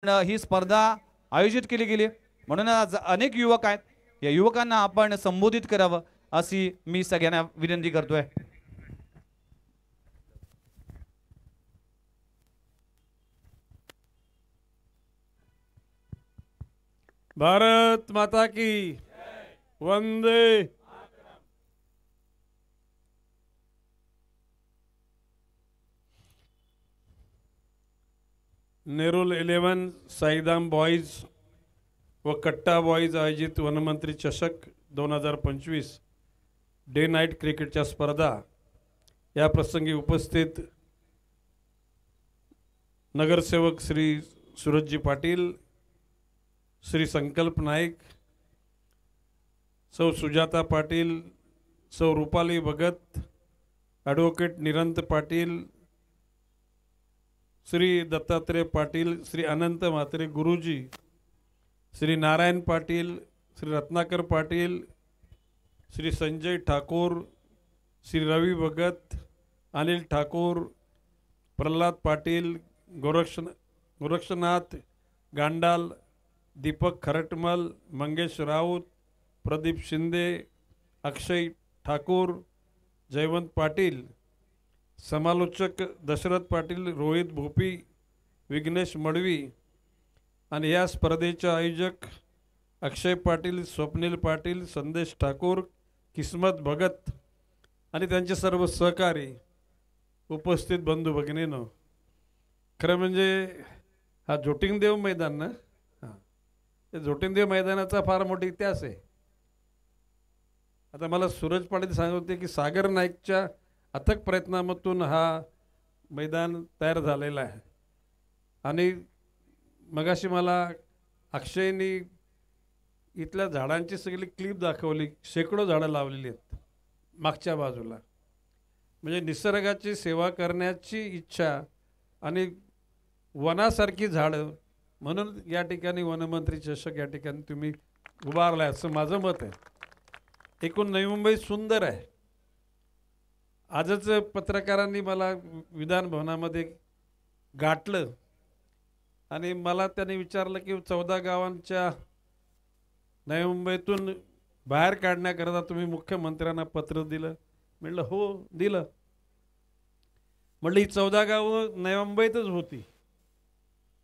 ही स्पर्धा आयोजित केली गेली म्हणून आज अनेक युवक आहेत. या युवकांना आपण संबोधित करावं अशी मी सगळ्यांना विनंती करतोय. भारत माता की वंदे. नेरुल 11 साईदाम बॉयज व कट्टा बॉयज आयोजित वनमंत्री चषक 2025 डे नाईट क्रिकेटच्या स्पर्धा या प्रसंगी उपस्थित नगरसेवक श्री सूरजजी पाटील, श्री संकल्प नाईक, सौ सुजाता पाटील, सौ रुपाली भगत, ॲडव्होकेट निरंत पाटील, श्री दत्तात्रय पाटील, श्री अनंत म्हात्रे गुरुजी, श्री नारायण पाटील, श्री रत्नाकर पाटील, श्री संजय ठाकूर, श्री रवि भगत, अनिल ठाकूर, प्रल्हाद पाटील, गोरक्षनाथ गांडाल, दीपक खरटमल, मंगेश राऊत, प्रदीप शिंदे, अक्षय ठाकूर, जयवंत पाटील, समालोचक दशरथ पाटील, रोहित भोपी, विघ्नेश मडवी आणि या स्पर्धेचे आयोजक अक्षय पाटील, स्वप्नील पाटील, संदेश ठाकूर, किस्मत भगत आणि त्यांचे सर्व सहकारी, उपस्थित बंधू भगिनींनो. खरं म्हणजे हा जोटिंगदेव मैदान ना, हां, जोटिंगदेव मैदानाचा फार मोठा इतिहास आहे. आता मला सूरज पाटील सांगत होते की सागर नाईकच्या अथक प्रयत्नामधून हा मैदान तयार झालेला आहे. आणि मगाशी मला अक्षयनी इथल्या झाडांची सगळी क्लिप दाखवली. शेकडो झाडं लावलेली आहेत मागच्या बाजूला. म्हणजे निसर्गाची सेवा करण्याची इच्छा आणि वनासारखी झाडं, म्हणून या ठिकाणी वनमंत्री चषक या ठिकाणी तुम्ही उभारला आहे असं माझं मत आहे. एकूण नवी मुंबई सुंदर आहे. आजच पत्रकारांनी मला विधान भवनामध्ये गाठलं आणि मला त्यांनी विचारलं की 14 गावांच्या नवी मुंबईतून बाहेर काढण्याकरता तुम्ही मुख्यमंत्र्यांना पत्र दिलं. म्हटलं हो दिलं. म्हटलं ही 14 गावं नवी मुंबईतच होती,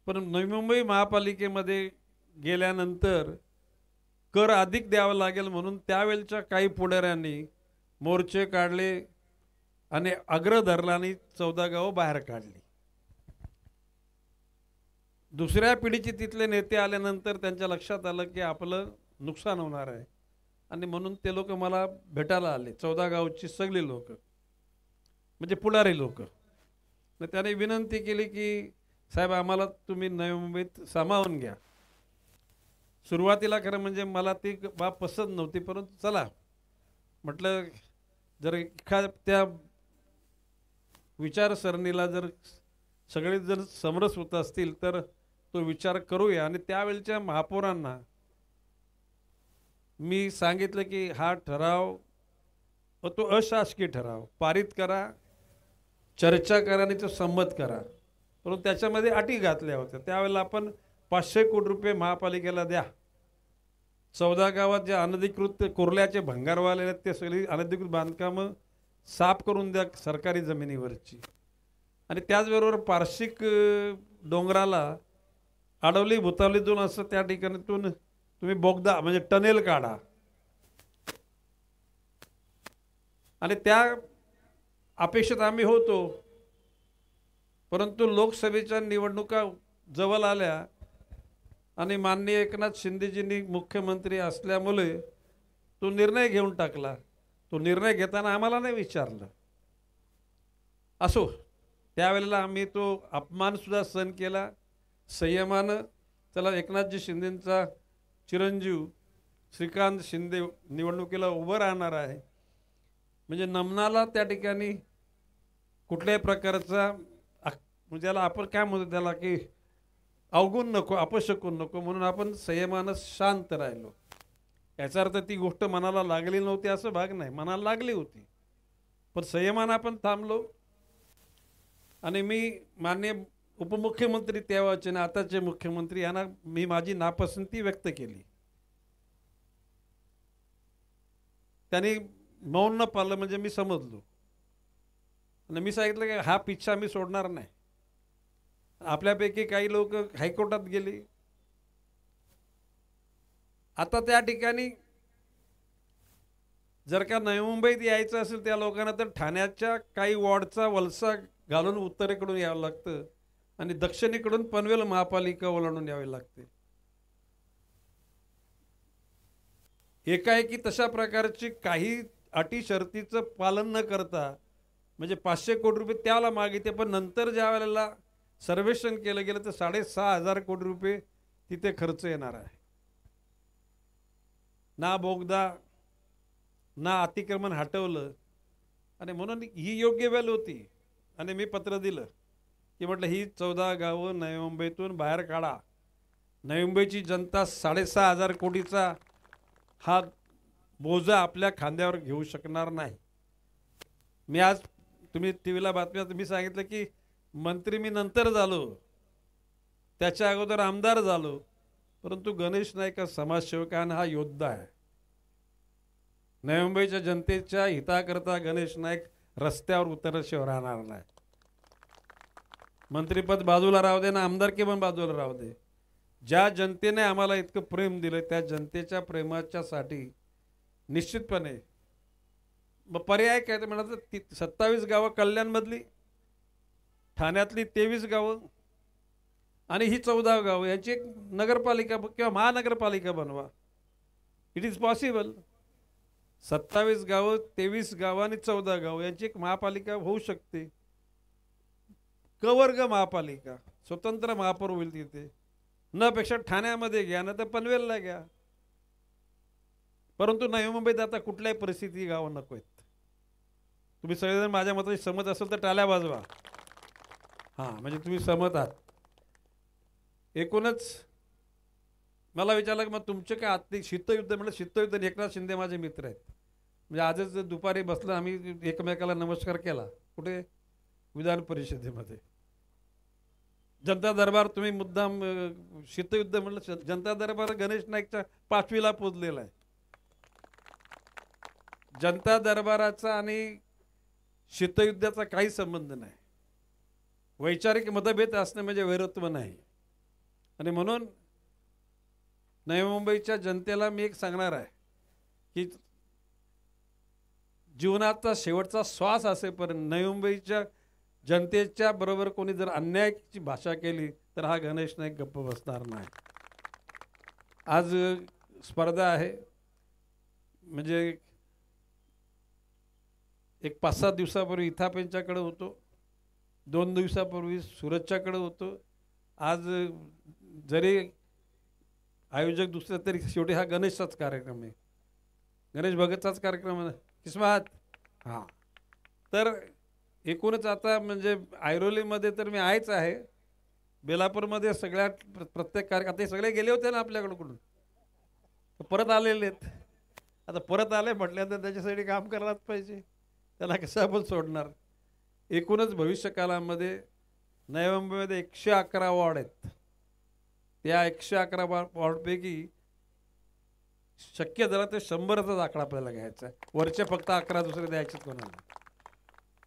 पण नवी मुंबई महापालिकेमध्ये गेल्यानंतर कर अधिक द्यावा लागेल म्हणून त्यावेळच्या काही पुढाऱ्यांनी मोर्चे काढले आणि आग्रह धरला आणि 14 गावं बाहेर काढली. दुसऱ्या पिढीचे तिथले नेते आल्यानंतर त्यांच्या लक्षात आलं की आपलं नुकसान होणार आहे आणि म्हणून ते लोक मला भेटायला आले. 14 गावची सगळी लोक म्हणजे पुढारी लोक. मग त्याने विनंती केली की साहेब आम्हाला तुम्ही नवी मुंबईत सामावून घ्या. सुरुवातीला खरं म्हणजे मला ती बाब पसंत नव्हती, परंतु चला म्हटलं जर एखाद्या विचारसरणीला जर सगळे जर समरस होत असतील तर तो विचार करूया. आणि त्यावेळच्या महापौरांना मी सांगितलं की हा ठराव तो अशासकीय ठराव पारित करा, चर्चा करा आणि तो संमत करा. परंतु त्याच्यामध्ये अटी घातल्या होत्या. त्यावेळेला आपण 500 कोटी रुपये महापालिकेला द्या. 14 गावात जे अनधिकृत कुर्ल्याचे भंगारवाले आहेत ते सगळी अनधिकृत बांधकामं साफ करून द्या सरकारी जमिनीवरची. आणि त्याचबरोबर पार्शिक डोंगराला आडवली भुतावली दोन असं त्या ठिकाणीतून तुम्ही बोगदा म्हणजे टनेल काढा. आणि त्या अपेक्षित आम्ही होतो. परंतु लोकसभेच्या निवडणुका जवळ आल्या आणि माननीय एकनाथ शिंदेजींनी मुख्यमंत्री असल्यामुळे तो निर्णय घेऊन टाकला. तो निर्णय घेताना आम्हाला नाही विचारलं. असो, त्यावेळेला आम्ही तो अपमानसुद्धा सहन केला संयमानं. चला एकनाथजी शिंदेंचा चिरंजीव श्रीकांत शिंदे निवडणुकीला उभं राहणार आहे म्हणजे नमनाला त्या ठिकाणी कुठल्याही प्रकारचा म्हणजे त्याला आपण काय म्हणतो त्याला की अवगुण नको, अपशकून नको, म्हणून आपण संयमानं शांत राहिलो. याचा अर्थ ती गोष्ट मनाला लागली नव्हती असं भाग नाही, मनाला लागली होती, पण संयमानं आपण थांबलो. आणि मी माननीय उपमुख्यमंत्री त्यावेळेचे आणि आताचे मुख्यमंत्री यांना मी माझी नापसंती व्यक्त केली. त्यांनी मौन न पाळलं म्हणजे मी समजलो आणि मी सांगितलं की हा पिच्छा मी सोडणार नाही. आपल्यापैकी काही लोक हायकोर्टात गेली. आता त्या ठिकाणी जर का नवी मुंबईत यायचं असेल त्या लोकांना तर ठाण्याच्या काही वॉर्डचा वलसा घालून उत्तरेकडून यावं लागतं आणि दक्षिणेकडून पनवेल महापालिका ओलांडून यावे लागते. एकाएकी तशा प्रकारची काही अटी शर्तीचं पालन न करता म्हणजे 500 कोटी रुपये त्याला मागिते, पण नंतर ज्या वेळेला सर्वेक्षण केलं गेलं तर 6,500 कोटी रुपये तिथे खर्च येणार आहे. ना बोगदा ना अतिक्रमण हटवलं आणि म्हणून ही योग्य वेळ होती. आणि मी पत्र दिलं की म्हटलं ही 14 गावं नवी मुंबईतून बाहेर काढा. नवी मुंबईची जनता 6,500 कोटीचा हा बोजा आपल्या खांद्यावर घेऊ शकणार नाही. मी आज तुम्ही टी व्हीला बातम्यात मी सांगितलं की मंत्री मी नंतर झालो, त्याच्या अगोदर आमदार झालो, परंतु गणेश नाईक हा समाजसेवकांना हा योद्धा आहे. नवी मुंबईच्या जनतेच्या हिताकरता गणेश नाईक रस्त्यावर उतरल्याशिवाय राहणार नाही. मंत्रीपद बाजूला राहू दे ना आमदारकी पण बाजूला राहू दे. ज्या जनतेने आम्हाला इतकं प्रेम दिलं त्या जनतेच्या प्रेमाच्यासाठी निश्चितपणे मग पर्याय काय तर म्हणाल तर 27 गावं कल्याणमधली, ठाण्यातली 23 गावं आणि ही 14 गावं यांची एक नगरपालिका किंवा महानगरपालिका बनवा. It is possible. 27 गावं, 23 गावं आणि 14 गावं यांची एक महापालिका होऊ शकते. कवर्ग महापालिका, स्वतंत्र महापौर होईल तिथे. न पेक्षा ठाण्यामध्ये घ्या ना तर पनवेलला घ्या. परंतु नवी मुंबईत आता कुठल्याही परिस्थिती गावं नको आहेत. तुम्ही सगळेजण माझ्या मताशी सहमत असेल तर टाळ्या वाजवा. हां, म्हणजे तुम्ही सहमत आहात. एकूणच मला विचारलं की मग तुमचे काय आत्तिक शीतयुद्ध म्हटलं. शीतयुद्ध एकनाथ शिंदे माझे मित्र आहेत. म्हणजे आजच दुपारी बसलं आम्ही एकमेकाला नमस्कार केला. कुठे? विधान परिषदेमध्ये. जनता दरबार तुम्ही मुद्दाम शीतयुद्ध म्हटलं. जनता दरबार गणेश नाईकच्या 5वीला पोचलेला आहे. जनता दरबाराचा आणि शीतयुद्धाचा काही संबंध नाही. वैचारिक मतभेद असणे म्हणजे वैरत्व नाही. आणि म्हणून नवी मुंबईच्या जनतेला मी एक सांगणार आहे की जीवनाचा शेवटचा श्वास असेपर्यंत नवी मुंबईच्या जनतेच्या बरोबर कोणी जर अन्यायाची भाषा केली तर हा गणेश नाईक गप्प बसणार नाही. आज स्पर्धा आहे. म्हणजे एक 5-7 दिवसापूर्वी इथापेंच्याकडे होतो, 2 दिवसापूर्वी सूरजच्याकडे होतो. आज जरी आयोजक दुसरा तरी शेवटी हा गणेशचाच कार्यक्रम आहे. गणेश भगतचाच कार्यक्रम आहे. किस्मत. हां, तर एकूणच आता म्हणजे ऐरोलीमध्ये तर मी आहेच आहे. बेलापूरमध्ये सगळ्या प्रत्येक कार्यक्रम आता सगळे गेले होते ना आपल्याकडून, परत आलेले आहेत. आता परत आले म्हटल्यानंतर त्याच्यासाठी काम करायलाच पाहिजे. त्याला कसं आपण सोडणार. एकूणच भविष्यकालामध्ये नवी मुंबईमध्ये 111 वॉर्ड आहेत. त्या 111 वॉर्डपैकी शक्य झाला तर 100चा आकडा आपल्याला घ्यायचा आहे. वरचे फक्त 11 दुसरे द्यायचे कोणाला.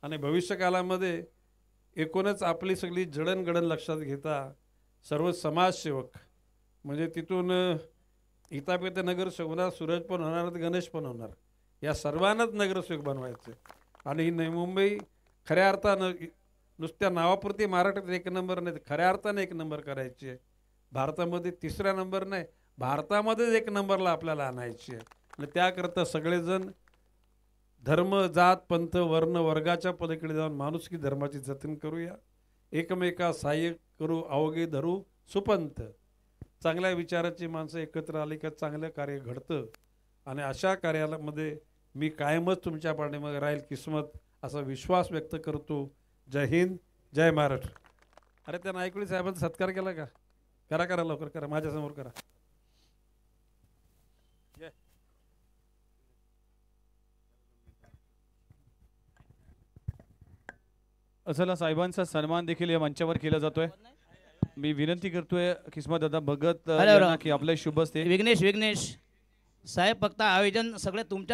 आणि भविष्यकालामध्ये एकूणच आपली सगळी जडणघडण लक्षात घेता सर्व समाजसेवक म्हणजे तिथून इथापेते नगरसेवक होणार, सूरज पण होणार, गणेश पण होणार. या सर्वांनाच नगरसेवक बनवायचे. आणि ही नवी मुंबई खऱ्या अर्थानं नुसत्या नावापुरती महाराष्ट्रात 1 नंबर नाही, खऱ्या अर्थानं 1 नंबर करायची आहे. भारतामध्ये 3रा नंबर नाही, भारतामध्येच 1 नंबरला आपल्याला आणायची आहे. आणि त्याकरता सगळेजण धर्म, जात, पंथ, वर्ण, वर्गाच्या पलीकडे जाऊन माणुसकी धर्माची जतन करूया. एकमेका सहाय्य करू, अवघे धरू सुपंथ. चांगल्या विचाराची माणसं एकत्र आली का चांगलं कार्य घडतं. आणि अशा कार्यामध्ये मी कायमच तुमच्या पाठीमागे राहील किस्मत असा विश्वास व्यक्त करतो. जय हिंद, जय महाराष्ट्र. अरे त्या नायकवडी साहेबांचा सत्कार केला का? करा करा, लवकर करा, माझ्यासमोर करा. चला साहेबांचा सन्मान देखील या मंचावर केला जातोय. मी विनंती करतोय किस्मत दादा भगत हॅलो, यांना की आपले शुभ असते. विघ्नेश साहेब फक्त आयोजन सगळे तुमच्या